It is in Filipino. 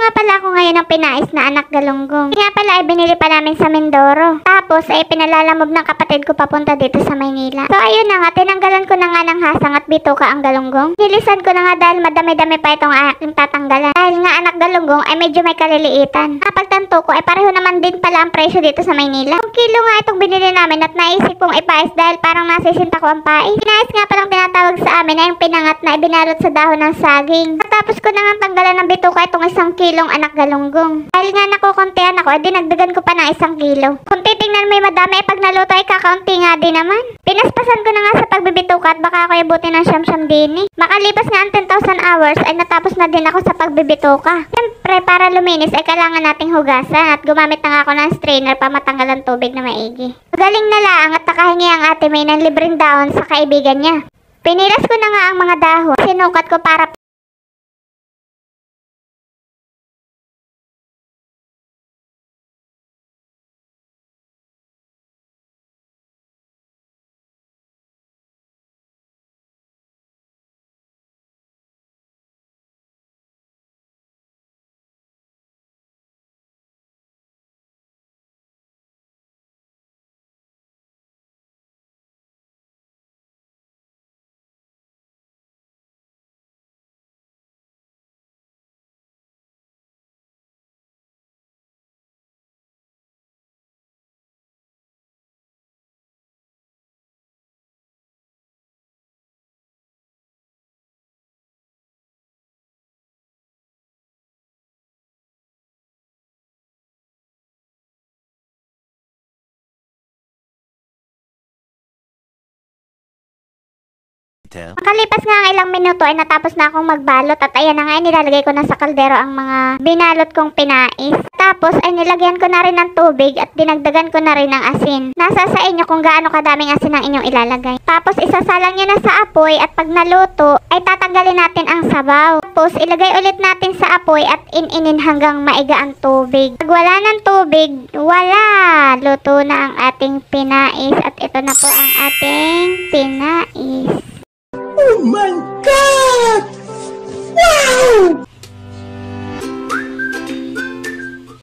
nga pala ako ngayon ng pinais na anak galunggong. Nga pala ay binili pa namin sa Mindoro. Tapos ay pinalalamob ng kapatid ko papunta dito sa Maynila. So ayun na nga, tinanggalan ko na nga ng hasang at bituka ang galunggong. Nilisan ko na nga dahil madami-dami pa itong aking tatanggalan. Dahil nga anak galunggong ay medyo may kaliliitan. Kapagtanto ko ay pareho naman din pala ang presyo dito sa Maynila. 1 kilo nga itong binili namin at naisip kong ipais dahil parang nasisinta ko ang pais. Pinais nga palang tinatawag sa amin ay yung pinangat na ibinalot sa dahon ng saging. Tapos ko na nga tanggalan ng bituka itong 1 kilong anak galunggong. Dahil nga nakukuntihan ako, dinagdagan ko pa ng 1 kilo. Kung titingnan may madami ay pag naluto ay kakaunti nga din naman. Pinaspasan ko na nga sa pagbibituka at baka ako ibutin ng siyam-siyam din eh. Makalipas nga ang 10,000 hours ay natapos na din ako sa pagbibituka. Siyempre para luminis ay kailangan nating hugasan at gumamit na nga ako ng strainer para matanggal ang tubig na maigi. Galing na laang at nakahingi ang ate May ng libreng dahon sa kaibigan niya. Pinilas ko na nga ang mga dahon. Sinukat ko para makalipas nga ang ilang minuto ay natapos na akong magbalot at ayan na nga nilalagay ko na sa kaldero ang mga binalot kong pinais. Tapos ay nilagyan ko na rin ng tubig at dinagdagan ko na rin ng asin. Nasa sa inyo kung gaano kadaming asin ang inyong ilalagay. Tapos isasalang nyo na sa apoy at pag naluto ay tatanggalin natin ang sabaw. Tapos ilagay ulit natin sa apoy at ininin hanggang maiga ang tubig. Pag wala ng tubig, wala! Luto na ang ating pinais at ito na po ang ating pinais. Oh my God! Wow!